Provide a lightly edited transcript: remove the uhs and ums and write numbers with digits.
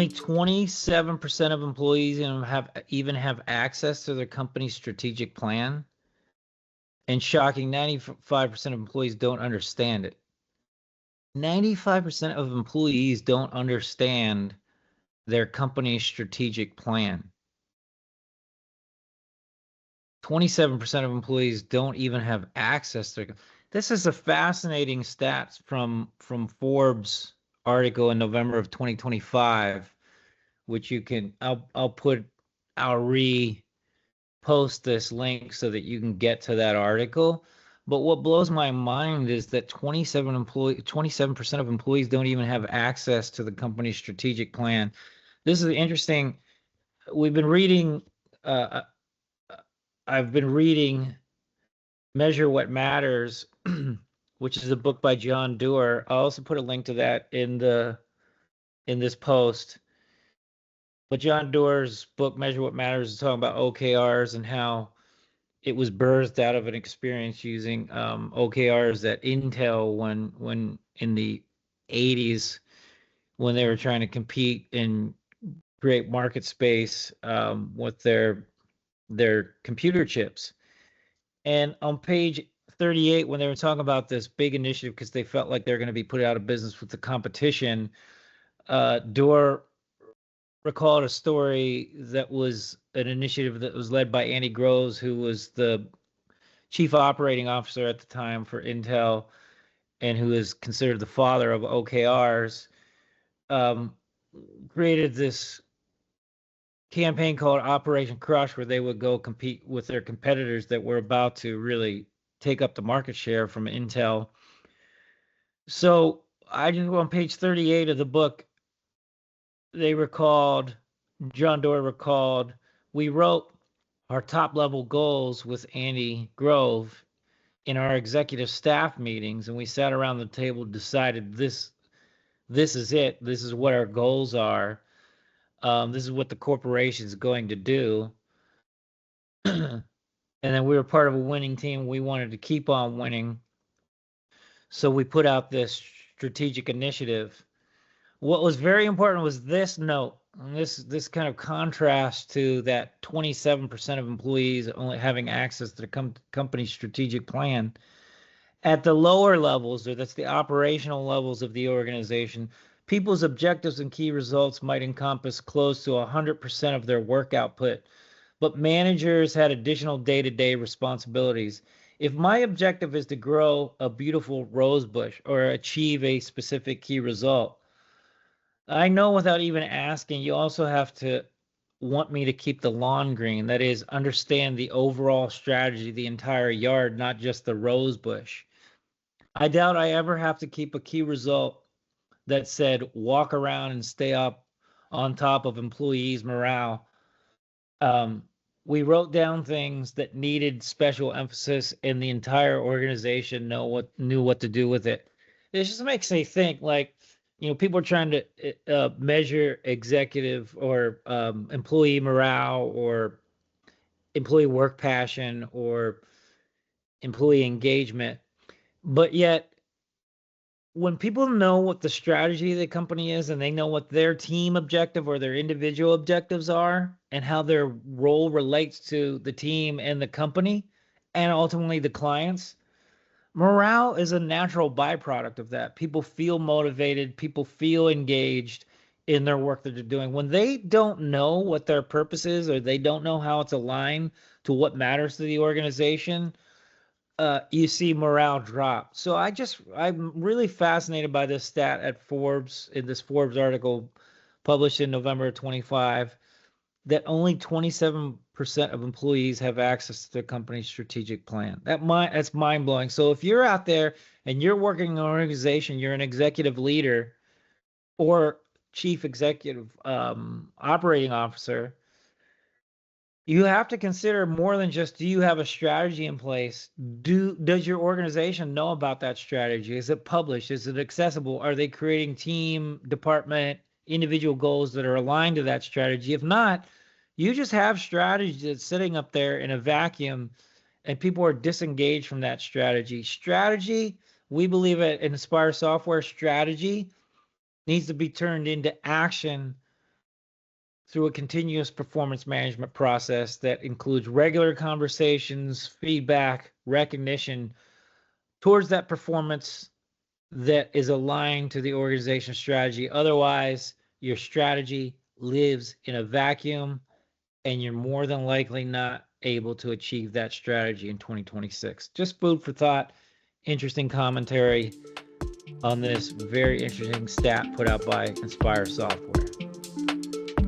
only 27% of employees even have access to their company's strategic plan. And shocking, 95% of employees don't understand it. 95% of employees don't understand their company's strategic plan. 27% of employees don't even have access to. This is a fascinating stats from Forbes article in November of 2025, which you can, I'll repost this link so that you can get to that article. But what blows my mind is that 27% of employees don't even have access to the company's strategic plan. This is interesting. We've been reading, I've been reading Measure What Matters, which is a book by John Doerr. I'll also put a link to that in this post. But John Doerr's book, Measure What Matters, is talking about OKRs and how it was birthed out of an experience using OKRs at Intel when in the 80s, when they were trying to compete and create market space with their computer chips. And on page 38, when they were talking about this big initiative because they felt like they're going to be put out of business with the competition, Doerr recalled a story that was an initiative that was led by Andy Groves, who was the chief operating officer at the time for Intel and who is considered the father of OKRs, created this campaign called Operation Crush, where they would go compete with their competitors that were about to really take up the market share from Intel. So I just, on page 38 of the book, John Doerr recalled, we wrote our top level goals with Andy Grove in our executive staff meetings, and we sat around the table, decided this is it. This is what our goals are. This is what the corporation is going to do. And then we were part of a winning team. We wanted to keep on winning. So we put out this strategic initiative. What was very important was this note, and this kind of contrast to that 27% of employees only having access to the company's strategic plan. At the lower levels, or that's the operational levels of the organization, people's objectives and key results might encompass close to 100% of their work output, but managers had additional day-to-day responsibilities. If my objective is to grow a beautiful rose bush or achieve a specific key result, I know without even asking, you also have to want me to keep the lawn green. That is, understand the overall strategy, the entire yard, not just the rose bush. I doubt I ever have to keep a key result that said walk around and stay up on top of employees' morale. We wrote down things that needed special emphasis, and the entire organization knew what to do with it. It just makes me think, like, people are trying to measure executive or employee morale or employee work passion or employee engagement. But yet, when people know what the strategy of the company is and they know what their team objective or their individual objectives are and how their role relates to the team and the company and ultimately the clients, morale is a natural byproduct of that. People feel motivated. People feel engaged in their work that they're doing. When they don't know what their purpose is or they don't know how it's aligned to what matters to the organization, you see morale drop. So I'm really fascinated by this stat at Forbes, in this Forbes article published in November of 25, that only 27% of employees have access to their company's strategic plan. That's mind-blowing. So if you're out there and you're working in an organization, you're an executive leader or chief executive operating officer, you have to consider more than just, do you have a strategy in place? Does your organization know about that strategy? Is it published? Is it accessible? Are they creating team, department, individual goals that are aligned to that strategy? If not, you just have strategy that's sitting up there in a vacuum and people are disengaged from that strategy. Strategy, we believe at Inspire Software, strategy needs to be turned into action through a continuous performance management process that includes regular conversations, feedback, recognition towards that performance that is aligned to the organization's strategy. Otherwise, your strategy lives in a vacuum and you're more than likely not able to achieve that strategy in 2026. Just food for thought, interesting commentary on this very interesting stat put out by Inspire Software.